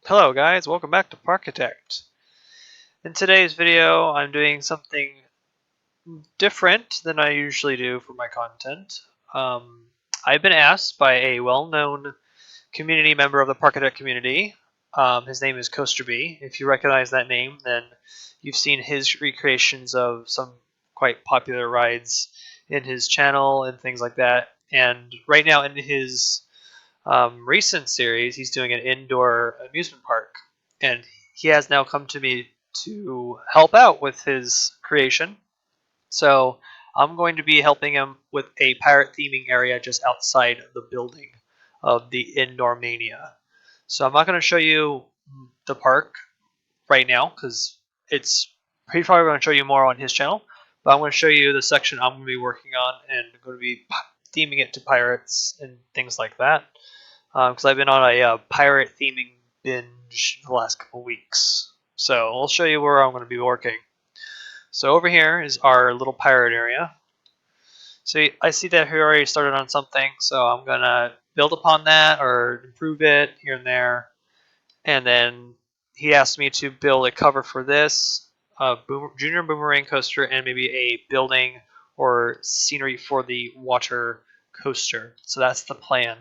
Hello guys, welcome back to Parkitect. In today's video, I'm doing something different than I usually do for my content. I've been asked by a well-known community member of the Parkitect community. His name is Coaster B. If you recognize that name, then you've seen his recreations of some quite popular rides in his channel and things like that. And right now in his recent series, he's doing an indoor amusement park, and he has now come to me to help out with his creation. So I'm going to be helping him with a pirate theming area just outside of the building of the Indoor Mania. So I'm not going to show you the park right now because he's probably going to show you more on his channel. But I'm going to show you the section I'm going to be working on and going to be theming it to pirates and things like that. Because I've been on a pirate theming binge the last couple weeks. So I'll show you where I'm going to be working. So over here is our little pirate area. So I see that he already started on something, so I'm going to build upon that or improve it here and there. And then he asked me to build a cover for this, a junior boomerang coaster, and maybe a building or scenery for the water coaster. So that's the plan.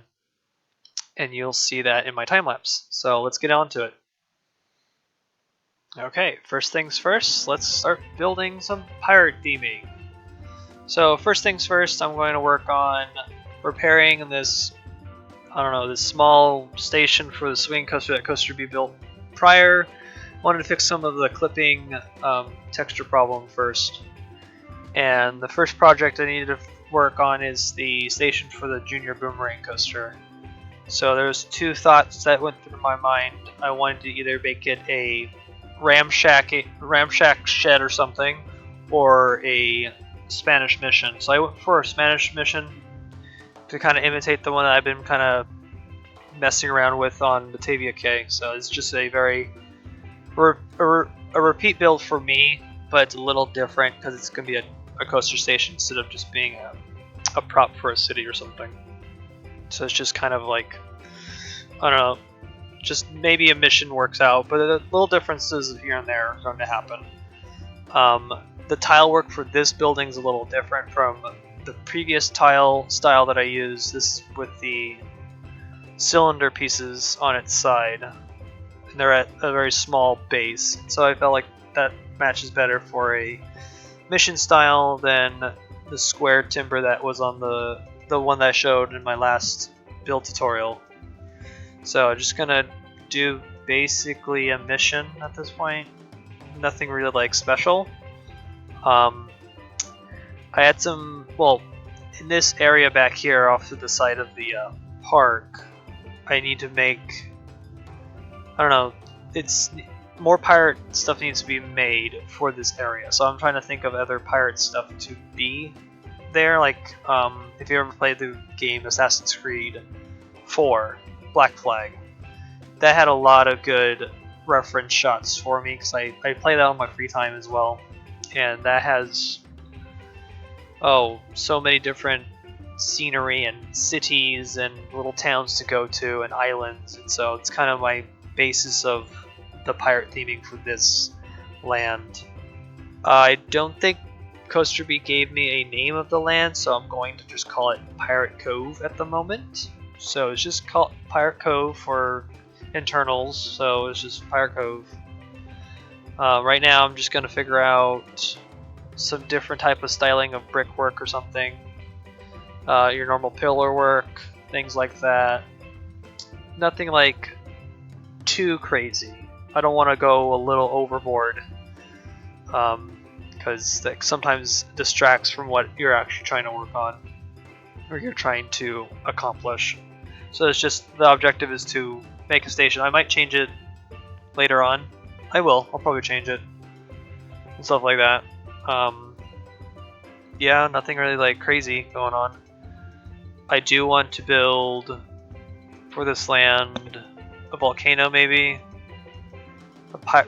And you'll see that in my time lapse. So let's get on to it. Okay, first things first, let's start building some pirate theming. So first things first, I'm going to work on repairing this, this small station for the swing coaster that Coaster B built prior. I wanted to fix some of the clipping texture problem first. And the first project I needed to work on is the station for the junior boomerang coaster. So there's two thoughts that went through my mind. I wanted to either make it a ramshack shed or something, or a Spanish mission. So I went for a Spanish mission to kind of imitate the one that I've been kind of messing around with on Batavia K. So it's just a very a repeat build for me, but it's a little different because it's going to be a coaster station instead of just being a prop for a city or something. So it's just kind of like, I don't know, just maybe a mission works out, but the little differences here and there are going to happen. The tile work for this building is a little different from the previous tile style that I used. This with the cylinder pieces on its side, and they're at a very small base. So I felt like that matches better for a mission style than the square timber that was on the one that I showed in my last build tutorial. So I'm just gonna do basically a mission at this point. Nothing really like special. I had some, in this area back here off to the side of the park, I need to make, it's more pirate stuff needs to be made for this area. So I'm trying to think of other pirate stuff to be there, like if you ever played the game Assassin's Creed 4 Black Flag, that had a lot of good reference shots for me because I play that on my free time as well, and that has so many different scenery and cities and little towns to go to and islands, and so it's kind of my basis of the pirate theming for this land. I don't think Coaster B gave me a name of the land, so I'm going to just call it Pirate Cove at the moment. So it's just called Pirate Cove for internals, so it's just Pirate Cove. Right now I'm just going to figure out some different type of styling of brickwork or something. Your normal pillar work, things like that. Nothing like too crazy. I don't want to go a little overboard. Because that sometimes distracts from what you're actually trying to work on or you're trying to accomplish. So it's just the objective is to make a station. I might change it later on. I'll probably change it and stuff like that. Yeah, nothing really like crazy going on. I do want to build for this land a volcano, maybe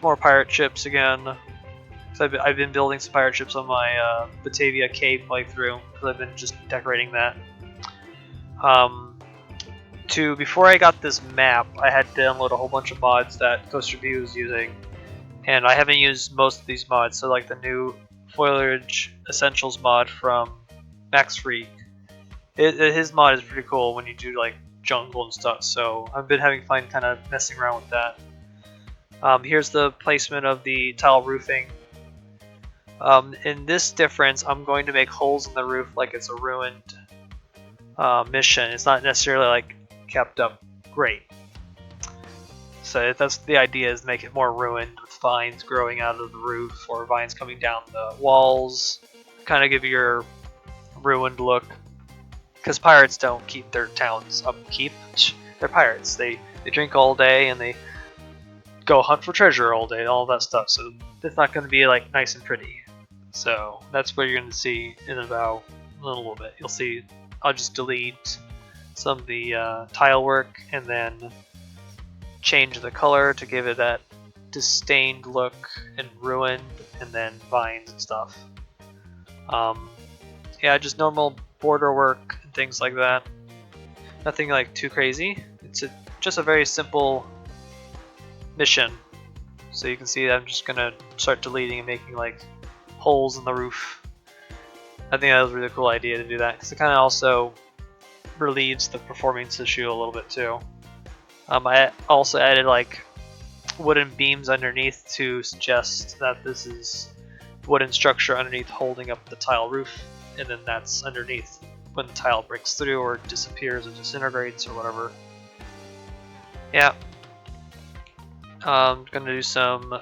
more pirate ships again. So I've been building some pirate ships on my Batavia K playthrough because I've been just decorating that. before I got this map, I had to download a whole bunch of mods that Ghost Review was using, and I haven't used most of these mods. So like the new Foliage Essentials mod from Max Freak, his mod is pretty cool when you do like jungle and stuff. So I've been having fun kind of messing around with that. Here's the placement of the tile roofing. In this difference, I'm going to make holes in the roof like it's a ruined mission. It's not necessarily like kept up great. So that's the idea, is make it more ruined with vines growing out of the roof or vines coming down the walls. Kind of give you your ruined look. Because pirates don't keep their towns upkeep. They're pirates. They drink all day and they go hunt for treasure all day, all that stuff. So it's not going to be like nice and pretty. So that's what you're going to see in about a little bit. You'll see I'll just delete some of the tile work and then change the color to give it that disdained look and ruined, and then vines and stuff. Yeah, just normal border work and things like that. Nothing like too crazy. It's just a very simple mission. So you can see that I'm just gonna start deleting and making like holes in the roof. I think that was a really cool idea to do that, because it kind of also relieves the performance issue a little bit too. I also added like wooden beams underneath to suggest that this is wooden structure underneath holding up the tile roof, and then that's underneath when the tile breaks through or disappears or disintegrates or whatever. Yeah. I'm gonna do some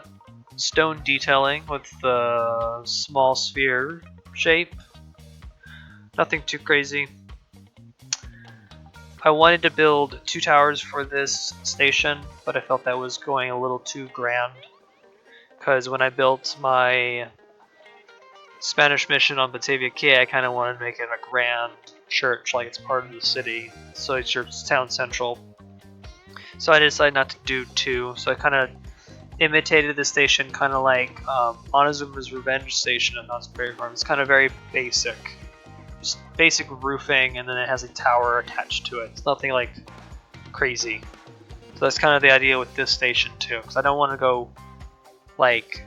stone detailing with the small sphere shape. Nothing too crazy. I wanted to build 2 towers for this station, but I felt that was going a little too grand. Because when I built my Spanish mission on Batavia Key, I kind of wanted to make it a grand church, like it's part of the city, so it's your town central. So I decided not to do 2, so I kind of imitated the station, kind of like Monozuma's Revenge Station at Knott's Berry Farm. It's kind of very basic. Just basic roofing, and then it has a tower attached to it. It's nothing like crazy. So that's kind of the idea with this station too, because I don't want to go like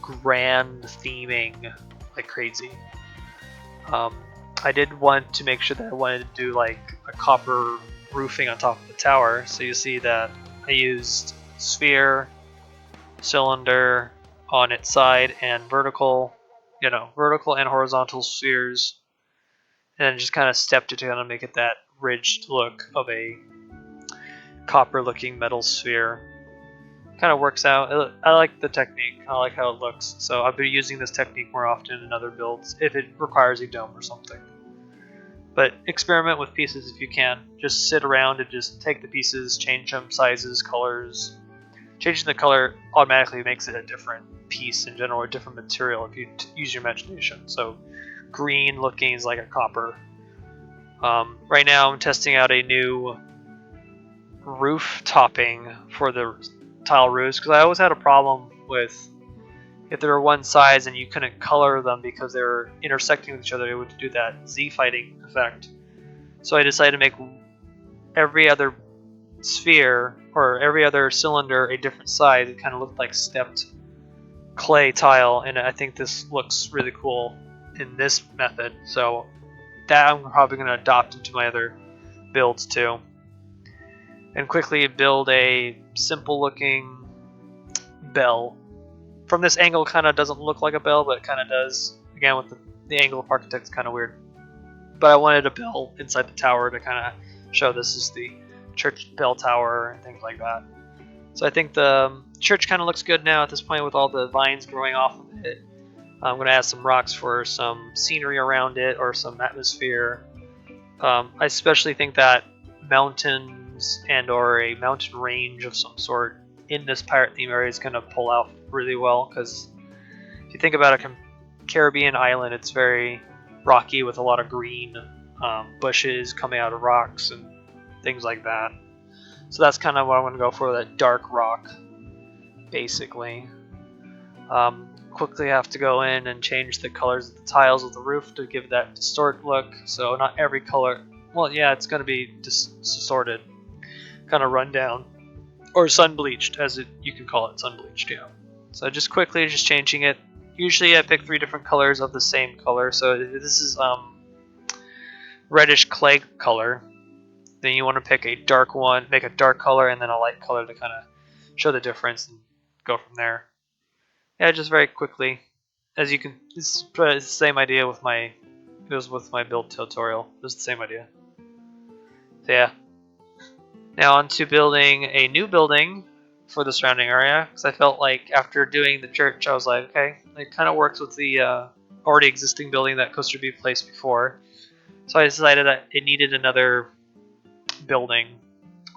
grand theming like crazy. I did want to make sure that I wanted to do like a copper roofing on top of the tower. So you see that I used sphere, cylinder on its side, and vertical and horizontal spheres. And then just kind of stepped it to kind of make it that ridged look of a copper looking metal sphere. Kind of works out. I like the technique. I like how it looks. So I'll be using this technique more often in other builds if it requires a dome or something. But experiment with pieces if you can. Just sit around and just take the pieces, change them, sizes, colors. Changing the color automatically makes it a different piece in general, or a different material if you use your imagination. So green looking is like a copper. Right now I'm testing out a new roof topping for the tile roofs, because I always had a problem with if they were one size and you couldn't color them because they were intersecting with each other, it would do that Z-fighting effect. So I decided to make every other sphere or every other cylinder a different size. It kind of looked like stepped clay tile, and I think this looks really cool in this method. So that I'm probably going to adopt into my other builds too. And quickly build a simple looking bell. From this angle kind of doesn't look like a bell, but it kind of does. Again, with the angle of architect, it's kind of weird. But I wanted a bell inside the tower to kind of show this is the church bell tower and things like that. So I think the church kind of looks good now at this point with all the vines growing off of it. I'm going to add some rocks for some scenery around it or some atmosphere. I especially think that mountains and or a mountain range of some sort in this pirate theme area is going to pull out really well, because if you think about a Caribbean island, it's very rocky with a lot of green bushes coming out of rocks and things like that. So that's kind of what I'm going to go for, that dark rock basically. Quickly have to go in and change the colors of the tiles of the roof to give that distorted look. So not every color, well, yeah, it's going to be distorted, kind of run down, or sun bleached, as you can call it, sun bleached. Yeah. So just quickly, just changing it. Usually, I pick 3 different colors of the same color. So this is reddish clay color. Then you want to pick a dark one, make a dark color, and then a light color to kind of show the difference and go from there. Yeah, just very quickly. As you can, it's the same idea with my, it was with my build tutorial. It was the same idea. So yeah. Now on to building a new building for the surrounding area, because I felt like after doing the church, I was like, okay, it kind of works with the already existing building that Coaster Bee placed before. So I decided that it needed another building,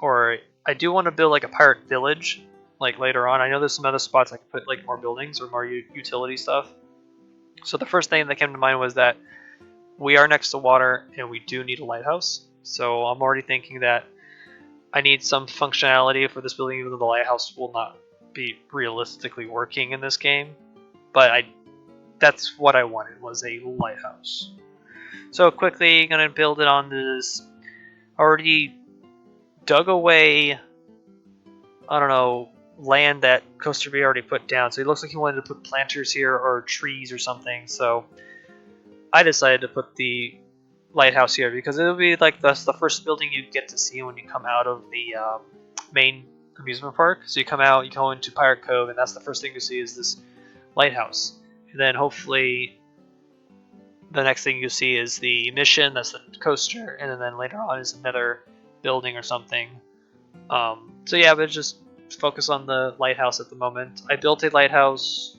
or I do want to build like a pirate village, like later on. I know there's some other spots I could put like more buildings or more utility stuff. So the first thing that came to mind was that we are next to water and we do need a lighthouse. So I'm already thinking that I need some functionality for this building, even though the lighthouse will not be realistically working in this game. But that's what I wanted, was a lighthouse. So quickly, I'm going to build it on this already dug away, I don't know, land that Coaster Bee already put down. So it looks like he wanted to put planters here or trees or something. So I decided to put the lighthouse here because it'll be like the first building you get to see when you come out of the main amusement park. So you come out, you go into Pirate Cove, and that's the first thing you see is this lighthouse. And then hopefully the next thing you see is the mission, that's the coaster, and then later on is another building or something. So yeah, but just focus on the lighthouse at the moment. I built a lighthouse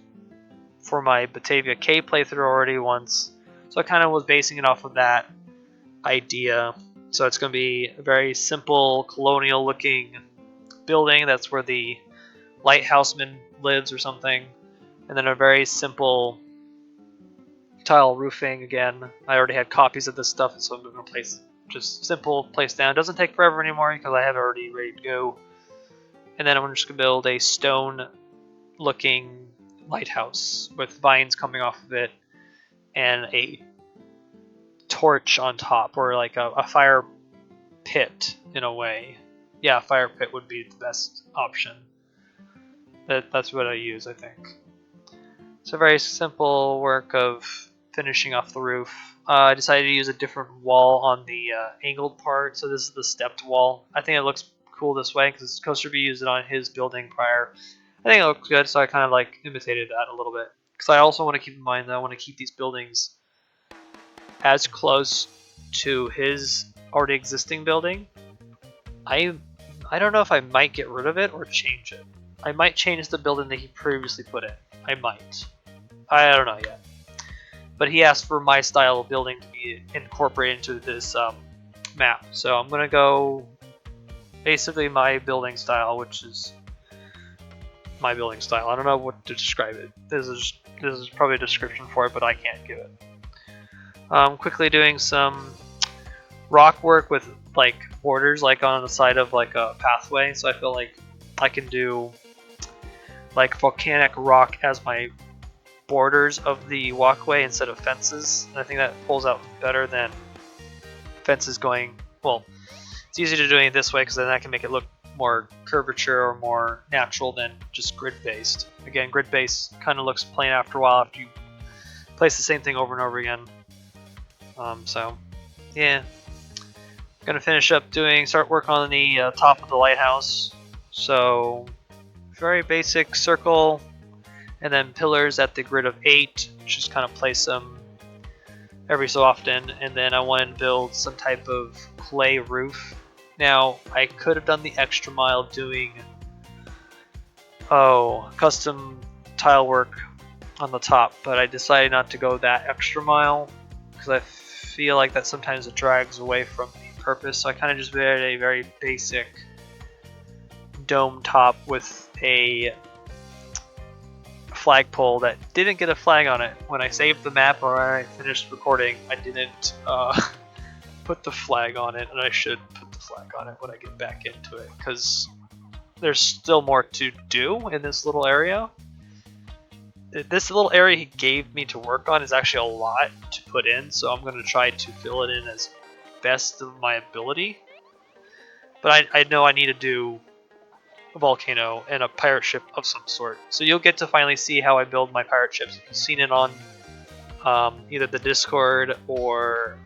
for my Batavia Cave playthrough already once, so I kind of was basing it off of that idea. So it's going to be a very simple colonial looking building, that's where the lighthouseman lives or something, and then a very simple tile roofing. Again, I already had copies of this stuff, so I'm going to place just simple place down. It doesn't take forever anymore because I have it already ready to go. And then I'm just going to build a stone looking lighthouse with vines coming off of it and a torch on top, or like a fire pit in a way. Yeah, a fire pit would be the best option. That's what I use, I think. It's a very simple work of finishing off the roof. I decided to use a different wall on the angled part, so this is the stepped wall. I think it looks cool this way because Coaster Bee used it on his building prior. I think it looks good, so I kind of like imitated that a little bit. Because I also want to keep in mind that I want to keep these buildings as close to his already existing building. I don't know if I might get rid of it or change it. I might change the building that he previously put in. I might. I don't know yet. But he asked for my style of building to be incorporated into this map. So I'm going to go basically my building style, which is my building style. I don't know what to describe it. This is probably a description for it, but I can't give it. Quickly doing some rock work with like borders, like on the side of like a pathway. So I feel like I can do like volcanic rock as my borders of the walkway instead of fences. And I think that pulls out better than fences going, well, it's easier to do it this way because then I can make it look more curvature or more natural than just grid based. Again, grid based kind of looks plain after a while after you place the same thing over and over again. So yeah, I'm gonna finish up start work on the top of the lighthouse. So very basic circle, and then pillars at the grid of 8. Just kind of place them every so often, and then I want to build some type of clay roof. Now I could have done the extra mile doing custom tile work on the top, but I decided not to go that extra mile because I feel like that sometimes it drags away from the purpose. So I kind of just made a very basic dome top with a flagpole that didn't get a flag on it. When I saved the map or when I finished recording, I didn't put the flag on it, and I should put the flag on it when I get back into it because there's still more to do in this little area. This little area he gave me to work on is actually a lot to put in, so I'm going to try to fill it in as best of my ability. But I know I need to do a volcano and a pirate ship of some sort. So you'll get to finally see how I build my pirate ships. If you've seen it on either the Discord or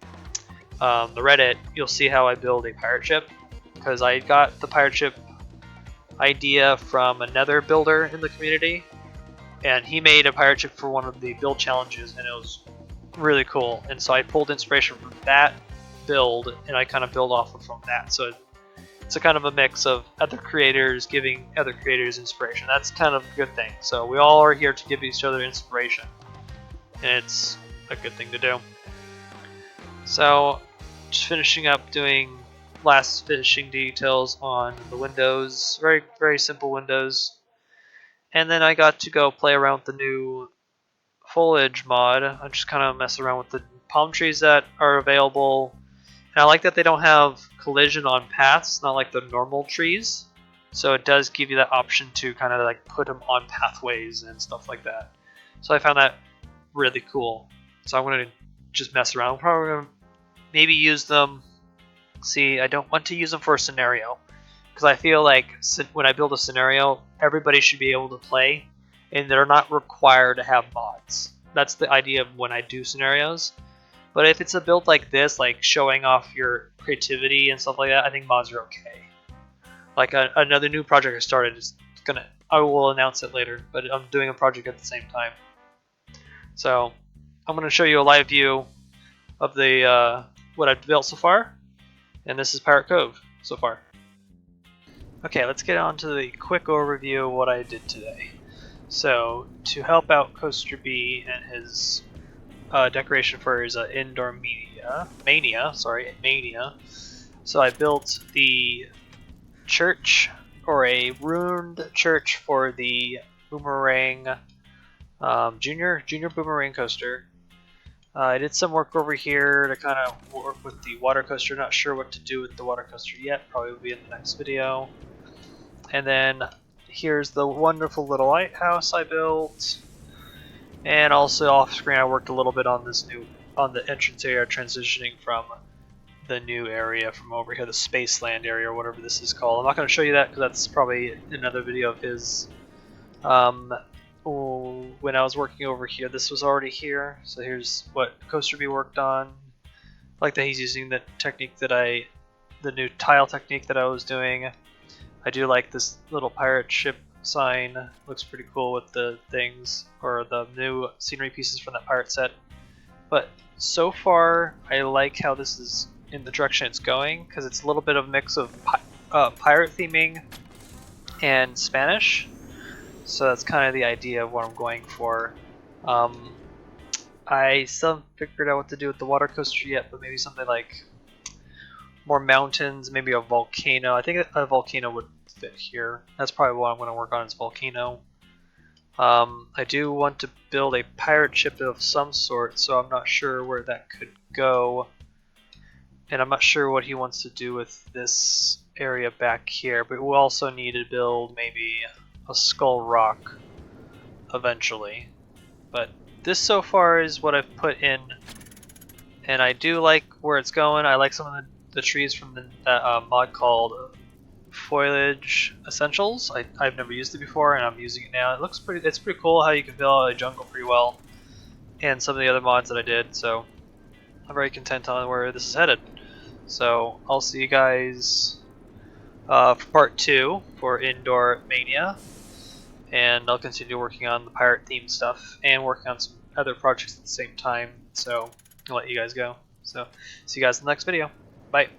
the Reddit, you'll see how I build a pirate ship. Because I got the pirate ship idea from another builder in the community, and he made a pirate ship for one of the build challenges, and it was really cool. And so I pulled inspiration from that build, and I kind of build off of from that. So it's a kind of a mix of other creators giving other creators inspiration. That's kind of a good thing. So we all are here to give each other inspiration, and it's a good thing to do. So just finishing up doing last finishing details on the windows, very simple windows. And then I got to go play around with the new foliage mod. I just kind of mess around with the palm trees that are available. And I like that they don't have collision on paths, not like the normal trees. So it does give you that option to kind of like put them on pathways and stuff like that. So I found that really cool. So I'm going to just mess around. I'm probably going to maybe use them. See, I don't want to use them for a scenario, because I feel like when I build a scenario, everybody should be able to play, and they're not required to have mods. That's the idea of when I do scenarios. But if it's a build like this, like showing off your creativity and stuff like that, I think mods are okay. Like another new project I started is I will announce it later, but I'm doing a project at the same time. So I'm going to show you a live view of the what I've built so far. And this is Pirate Cove so far. Okay, let's get on to the quick overview of what I did today. So, to help out Coaster B and his decoration for his indoor mania. So I built the church, or a ruined church for the Boomerang Junior Boomerang coaster. I did some work over here to kind of work with the water coaster. Not sure what to do with the water coaster yet. Probably will be in the next video. And then here's the wonderful little lighthouse I built. And also off screen I worked a little bit on the entrance area, transitioning from the new area from over here, the Spaceland area or whatever this is called. I'm not going to show you that because that's probably another video of his. When I was working over here, this was already here. So here's what Coaster B worked on. I like that he's using the technique the new tile technique that I was doing. I do like this little pirate ship sign. Looks pretty cool with the things, or the new scenery pieces from that pirate set. But so far, I like how this is in the direction it's going, because it's a little bit of a mix of pirate theming and Spanish. So that's kind of the idea of what I'm going for. I still haven't figured out what to do with the water coaster yet, but maybe something like more mountains, maybe a volcano. I think a volcano would fit here. That's probably what I'm going to work on, is volcano. I do want to build a pirate ship of some sort, so I'm not sure where that could go. And I'm not sure what he wants to do with this area back here, but we'll also need to build maybe a skull rock eventually. But this so far is what I've put in, and I do like where it's going. I like some of the trees from that mod called Foliage Essentials. I've never used it before, and I'm using it now. It's pretty cool how you can fill out a jungle pretty well, and some of the other mods that I did. So I'm very content on where this is headed. So I'll see you guys for part 2 for Indoor Mania, and I'll continue working on the pirate themed stuff and working on some other projects at the same time. So I'll let you guys go. So see you guys in the next video. Bye.